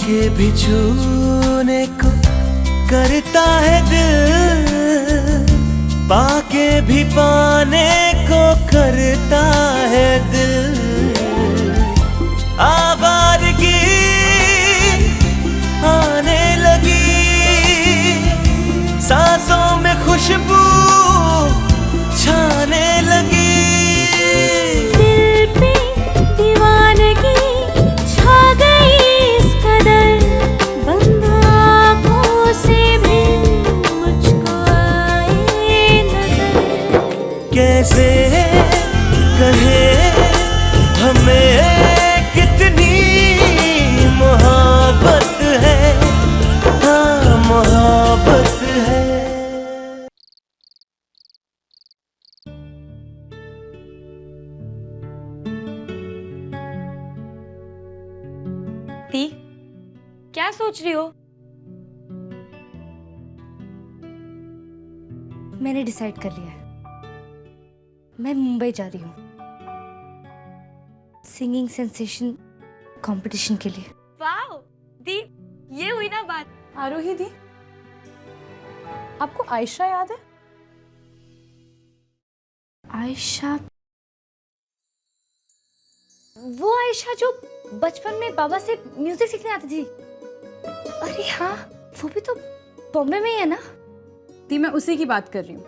के भी छूने को करता है दिल, पाके भी पाने को करता है दिल। आवारगी आने लगी, सांसों में खुशबू छाने लगी। दिल पे दीवानगी छा गई इस कदर, बंद आँखों से भी मुझको आए नजर। कैसे कहे हमें कितनी मोहब्बत है, हाँ मोहब्बत है। दी, क्या सोच रही हो? मैंने डिसाइड कर लिया है, मैं मुंबई जा रही हूँ सिंगिंग सेंसेशन कंपटीशन के लिए। वाओ दी, ये हुई ना बात। आरोही दी, आपको आयशा याद है? आयशा? वो आयशा जो बचपन में बाबा से म्यूजिक सीखने आती थी। अरे हाँ, वो भी तो बॉम्बे में ही है ना? दी, मैं उसी की बात कर रही हूँ।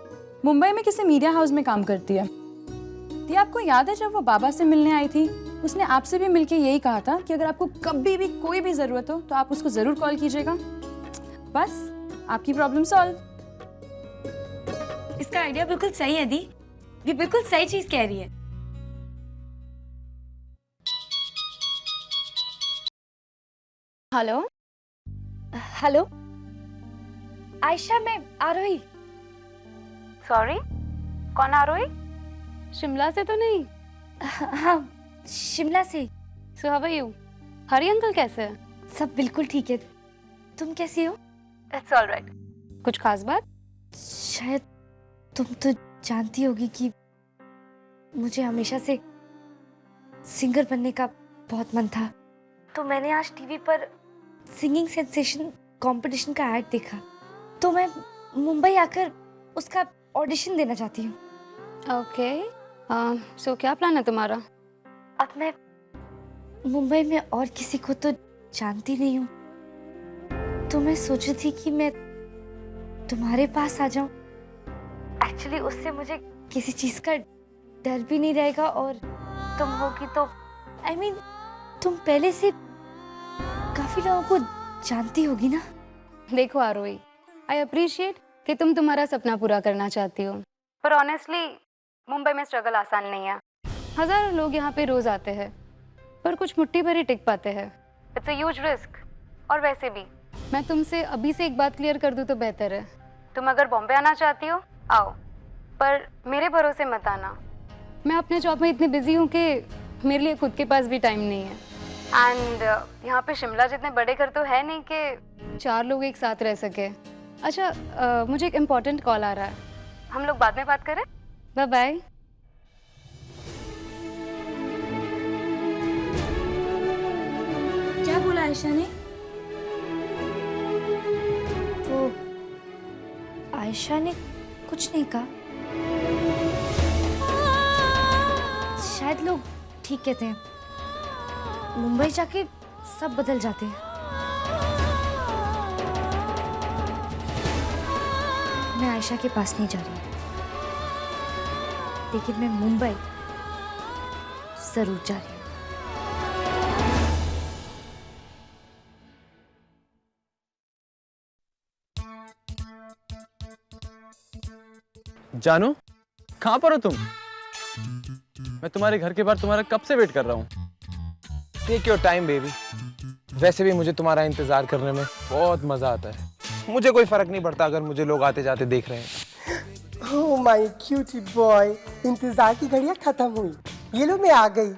मुंबई में किसी मीडिया हाउस में काम करती है। दी, आपको याद है जब वो बाबा से मिलने आई थी, उसने आपसे भी मिलके यही कहा था कि अगर आपको कभी भी कोई भी जरूरत हो तो आप उसको जरूर कॉल कीजिएगा। बस आपकी प्रॉब्लम सॉल्व। इसका आइडिया बिल्कुल सही है दी, ये बिल्कुल सही चीज कह रही है। हेलो हेलो आयशा, मैं आरोही। सॉरी, कौन आरोही? शिमला से तो नहीं? हाँ, शिमला से। So how are you? Hari uncle कैसे है? सब बिल्कुल ठीक है, तुम कैसी हो? It's alright. कुछ खास बात? शायद तुम तो जानती होगी कि मुझे हमेशा से सिंगर बनने का बहुत मन था, तो मैंने आज टीवी पर सिंगिंग सेंसेशन कंपटीशन का ऐड देखा, तो मैं मुंबई आकर उसका ऑडिशन देना चाहती हूँ। ओके, सो क्या प्लान है तुम्हारा? अब मैं मुंबई में और किसी को तो जानती नहीं हूँ, तो मैं सोच रही थी कि मैं तुम्हारे पास आ जाऊं। एक्चुअली उससे मुझे किसी चीज का डर भी नहीं रहेगा, और तुम होगी तो I mean, तुम पहले से काफी लोगों को जानती होगी ना? देखो आरोही, आई अप्रिशिएट कि तुम तुम्हारा सपना पूरा करना चाहती हो, पर ऑनेस्टली मुंबई में स्ट्रगल आसान नहीं है। हजारों लोग यहाँ पे रोज आते हैं, पर कुछ मुट्ठी भर ही टिक पाते हैं। It's a huge risk. और वैसे भी मैं तुमसे अभी से एक बात क्लियर कर दूं तो बेहतर है। तुम अगर बॉम्बे आना चाहती हो आओ, पर मेरे भरोसे मत आना। मैं अपने जॉब में इतनी बिजी हूँ कि मेरे लिए खुद के पास भी टाइम नहीं है। एंड यहाँ पे शिमला जितने बड़े घर तो है नहीं कि 4 लोग एक साथ रह सके। अच्छा, मुझे एक इम्पोर्टेंट कॉल आ रहा है, हम लोग बाद में बात करें। Bye bye. क्या बोला आयशा ने? वो आयशा ने कुछ नहीं कहा, शायद लोग ठीक कहते हैं, मुंबई जाके सब बदल जाते हैं। मैं आयशा के पास नहीं जा रही, लेकिन मैं मुंबई जरूर जा रही हूँ। जानू, कहाँ पर हो तुम? मैं तुम्हारे घर के बाहर तुम्हारा कब से वेट कर रहा हूँ। Take your time baby. वैसे भी मुझे तुम्हारा इंतजार करने में बहुत मजा आता है। मुझे कोई फर्क नहीं पड़ता अगर मुझे लोग आते जाते देख रहे हैं। ओह माय क्यूटी बॉय, इंतजार की घड़ियां खत्म हुई। ये लो मैं आ गई।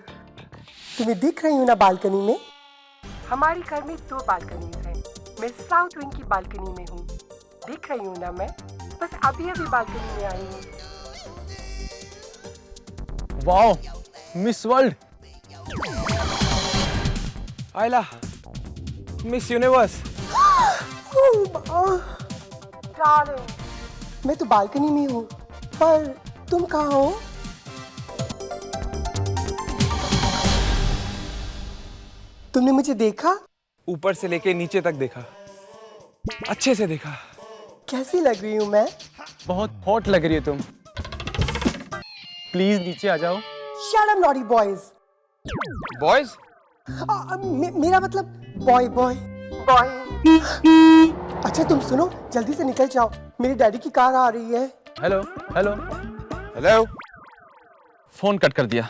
तुम्हें दिख रही हूँ ना बालकनी में? हमारी घर में 2 बालकनी हैं। मैं साउथ विंग की बालकनी में हूँ। दिख रही हूँ ना मैं? बस अभी अभी बालकनी में आई हूँ। Wow, miss world. आयला, मिस यूनिवर्स। डार्लिंग, मैं तो बालकनी में हूँ, पर तुम कहाँ हो? तुमने मुझे देखा? ऊपर से लेके नीचे तक देखा, अच्छे से देखा। कैसी लग रही हूँ मैं? बहुत हॉट लग रही है तुम। प्लीज नीचे आ जाओ। Shut up, naughty boys. Boys? मेरा मतलब बॉय बॉय बॉय। अच्छा तुम सुनो, जल्दी से निकल जाओ, मेरे डैडी की कार आ रही है। Hello hello hello. Phone cut कर दिया।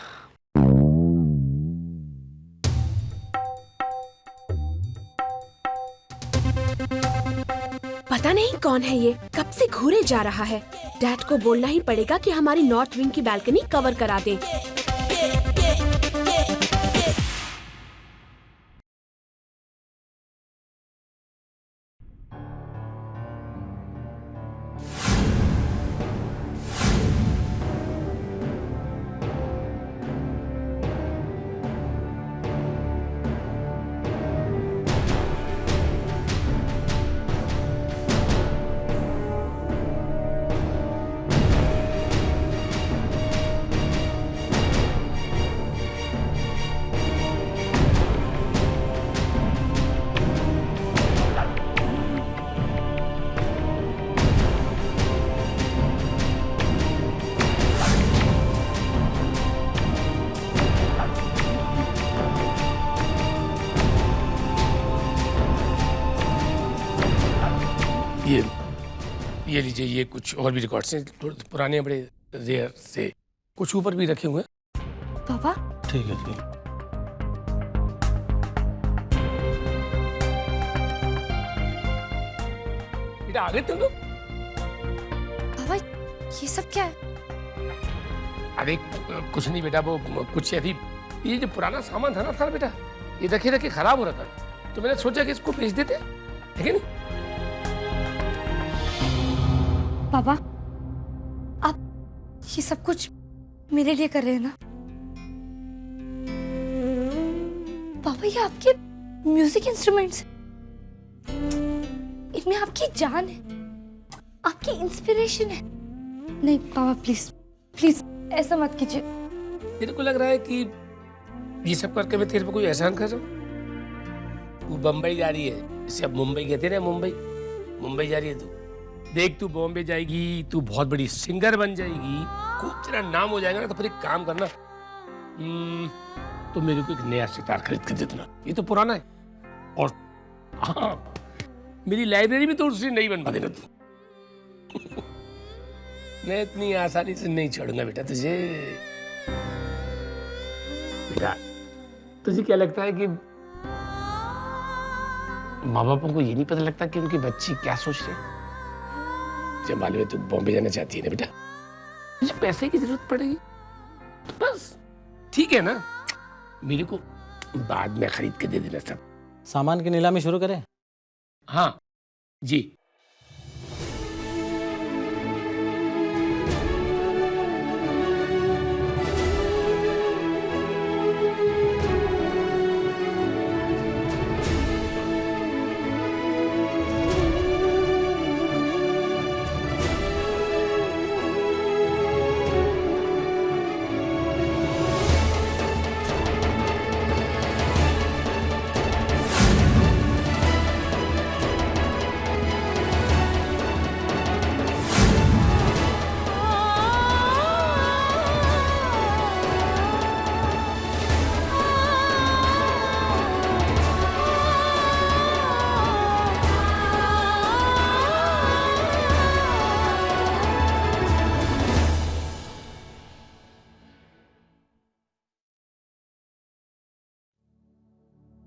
पता नहीं कौन है ये, कब से घूरे जा रहा है। डैड को बोलना ही पड़ेगा कि हमारी नॉर्थ विंग की बालकनी कवर करा दे। ये लीजिए, ये कुछ और भी रिकॉर्ड्स हैं, थोड़े पुराने बड़े रेयर से, कुछ ऊपर भी रखे हुए हैं। पापा ठीक है ठीक है। बेटा आ गए तुम लोग? पापा ये सब क्या है? अरे कुछ नहीं बेटा, वो कुछ अभी ये जो पुराना सामान था ना सारा बेटा, ये रखे रखे खराब हो रहा था, तो मैंने सोचा कि इसको बेच देते, ठीक है नहीं? पापा आप ये सब कुछ मेरे लिए कर रहे हैं ना? पापा ये आपके म्यूजिक इंस्ट्रूमेंट्स, इनमें आपकी जान है, आपकी इंस्पिरेशन है। नहीं पापा प्लीज प्लीज ऐसा मत कीजिए। तेरे को लग रहा है कि ये सब करके मैं तेरे पे कोई एहसान कर रहा हूँ? तू बम्बई जा रही है, इसे अब मुंबई कहते हैं ना, मुंबई जा रही है तू। देख तू बॉम्बे जाएगी, तू बहुत बड़ी सिंगर बन जाएगी, खूब तेरा नाम हो जाएगा ना, तो फिर एक काम करना, तो मेरे को एक नया सितार खरीद के दे देना। ये तो पुराना है, और हाँ मेरी लाइब्रेरी भी तो उससे नहीं बनवा देना तू। मैं इतनी आसानी से नहीं छोड़ूंगा बेटा तुझे। बेटा तुझे क्या लगता है कि माँ बापों को ये नहीं पता लगता कि उनकी बच्ची क्या सोच रही है? जब मालूम है तू बॉम्बे जाना चाहती है ना बेटा, मुझे पैसे की जरूरत पड़ेगी तो बस ठीक है ना, मेरे को बाद में खरीद के दे देना सब। सामान की नीलामी शुरू करें? हाँ जी।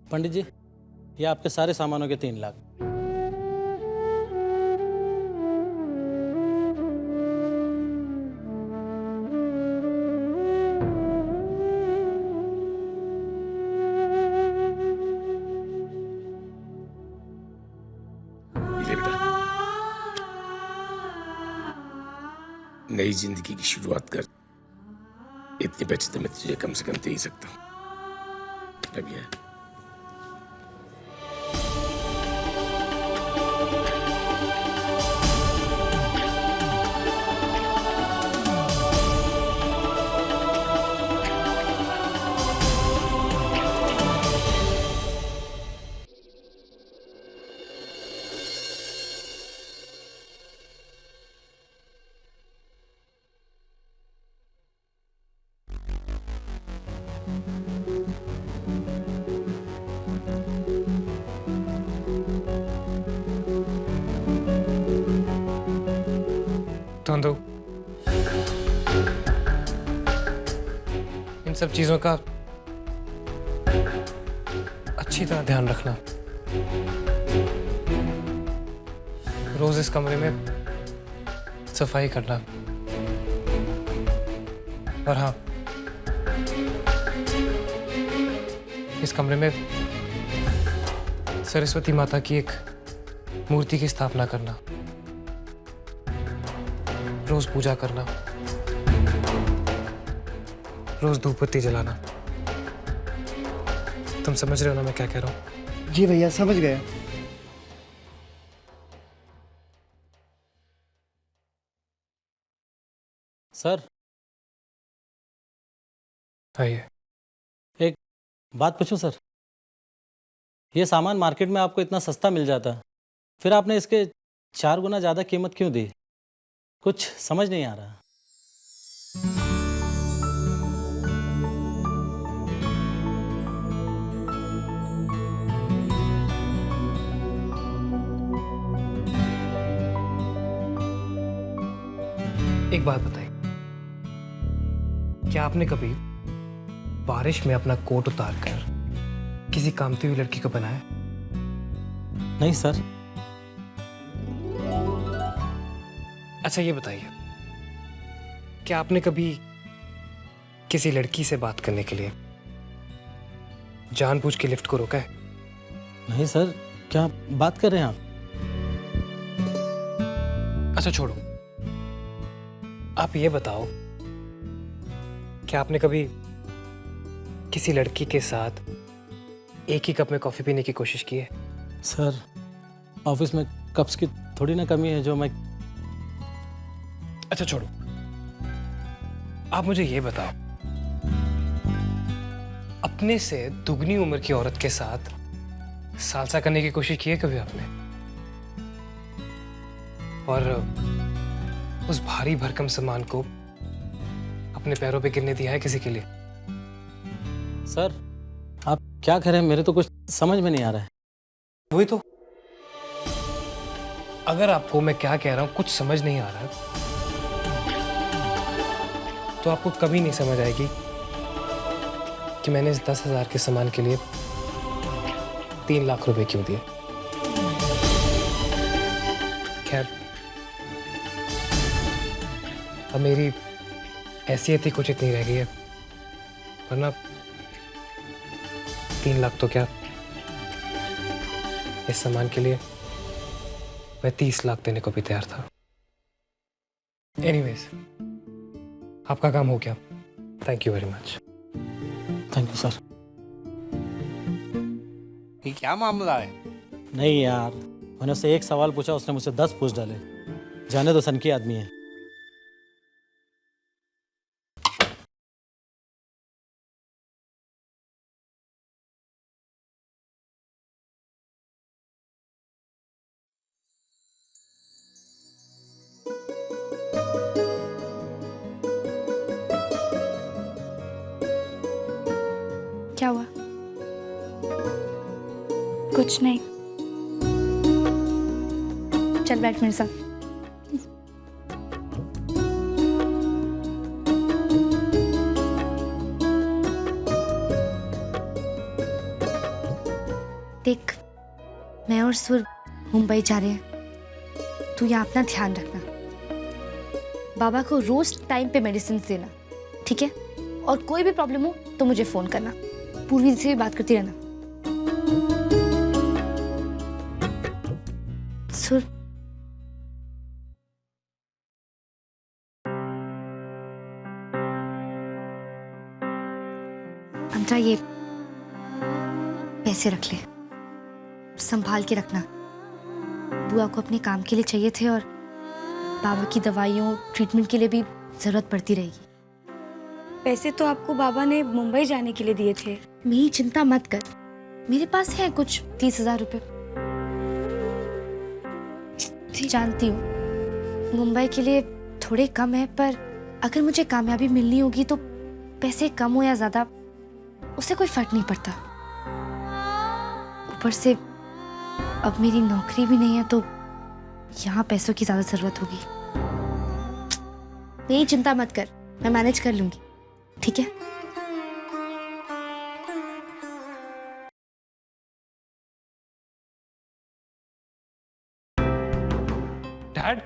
पंडित जी, ये आपके सारे सामानों के 3 लाख। ले बेटा, नई जिंदगी की शुरुआत कर, इतने पैसे तो मैं तुझे कम से कम दे ही सकता हूँ। अब ये धुंधु, इन सब चीजों का अच्छी तरह ध्यान रखना। रोज इस कमरे में सफाई करना। और हाँ, इस कमरे में सरस्वती माता की एक मूर्ति की स्थापना करना, रोज पूजा करना, रोज धूप बत्ती जलाना। तुम समझ रहे हो ना मैं क्या कह रहा हूँ? जी भैया, समझ गया। सर, आइए। एक बात पूछूं सर? ये सामान मार्केट में आपको इतना सस्ता मिल जाता, फिर आपने इसके 4 गुना ज़्यादा कीमत क्यों दी? कुछ समझ नहीं आ रहा। एक बात बताइए, क्या आपने कभी बारिश में अपना कोट उतार कर किसी कामती हुई लड़की को बनाया? नहीं सर। अच्छा ये बताइए, क्या आपने कभी किसी लड़की से बात करने के लिए जानबूझ के लिफ्ट को रोका है? नहीं सर, क्या बात कर रहे हैं आप? अच्छा छोड़ो, आप ये बताओ, क्या आपने कभी किसी लड़की के साथ एक ही कप में कॉफी पीने की कोशिश की है? सर, ऑफिस में कप्स की थोड़ी ना कमी है जो मैं... अच्छा छोड़ो, आप मुझे ये बताओ, अपने से दुगनी उम्र की औरत के साथ सालसा करने की कोशिश की है कभी आपने? और उस भारी भरकम सामान को अपने पैरों पे गिरने दिया है किसी के लिए? सर, आप क्या कह रहे हैं? मेरे तो कुछ समझ में नहीं आ रहा है। वही तो, अगर आपको मैं क्या कह रहा हूं कुछ समझ नहीं आ रहा है, तो आपको कभी नहीं समझ आएगी कि मैंने इस 10,000 के सामान के लिए 3 लाख रुपए क्यों दिए। खैर, अब मेरी हैसियत ही कुछ इतनी रह गई है, वरना 3 लाख तो क्या, इस सामान के लिए मैं 30 लाख देने को भी तैयार था। एनीवेज, आपका काम हो गया। Thank you very much. Thank you sir. ये क्या मामला है? नहीं यार, मैंने उससे एक सवाल पूछा, उसने मुझसे 10 पूछ डाले। जाने दो, सनकी आदमी है। क्या हुआ? कुछ नहीं। चल बैठ मेरे साथ। देख, मैं और सुर मुंबई जा रहे हैं। तू यहाँ अपना ध्यान रखना। बाबा को रोज टाइम पे मेडिसिन देना, ठीक है? और कोई भी प्रॉब्लम हो तो मुझे फोन करना। पूर्वी से भी बात करती रहना। सुर, अंतरा, ये पैसे रख ले, संभाल के रखना। बुआ को अपने काम के लिए चाहिए थे और बाबा की दवाइयों ट्रीटमेंट के लिए भी जरूरत पड़ती रहेगी। पैसे तो आपको बाबा ने मुंबई जाने के लिए दिए थे। मेरी चिंता मत कर, मेरे पास है कुछ 30,000 रुपए। जानती हूँ मुंबई के लिए थोड़े कम है, पर अगर मुझे कामयाबी मिलनी होगी तो पैसे कम हो या ज्यादा उससे कोई फर्क नहीं पड़ता। ऊपर से अब मेरी नौकरी भी नहीं है तो यहाँ पैसों की ज्यादा जरूरत होगी। मेरी चिंता मत कर, मैं मैनेज कर लूंगी, ठीक है? डैड,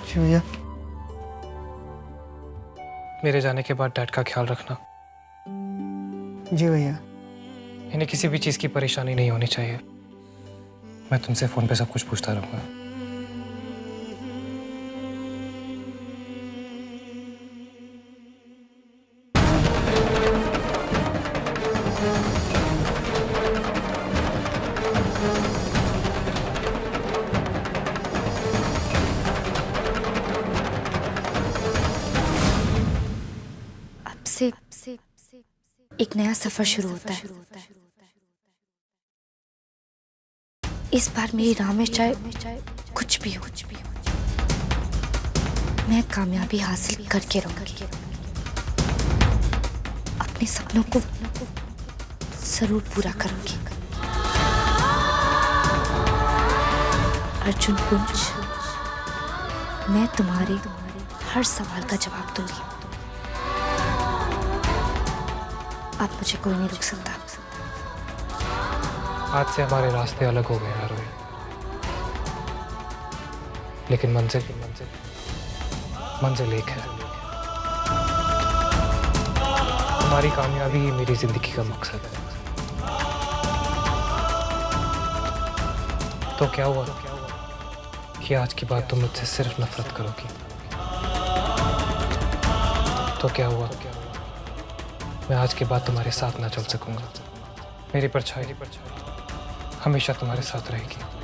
जी भैया। मेरे जाने के बाद डैड का ख्याल रखना। जी भैया। इन्हें किसी भी चीज़ की परेशानी नहीं होनी चाहिए। मैं तुमसे फ़ोन पे सब कुछ पूछता रहूँगा। से एक नया सफर शुरू होता है। इस बार मेरी राह में चाहे कुछ भी हो, मैं कामयाबी हासिल करके रहूंगी। अपने सपनों को जरूर पूरा करूंगी। अर्जुन कुंज, मैं तुम्हारे हर सवाल का जवाब दूंगी। अब मुझे कोई नहीं रोक सकता। आज से हमारे रास्ते अलग हो गए आरोही, लेकिन मंजिल एक है। तुम्हारी कामयाबी ही मेरी जिंदगी का मकसद है। तो क्या हुआ कि आज की बात तुम मुझसे सिर्फ नफरत करोगी? तो क्या हुआ मैं आज के बाद तुम्हारे साथ ना चल सकूंगा? मेरी परछाई हमेशा तुम्हारे साथ रहेगी।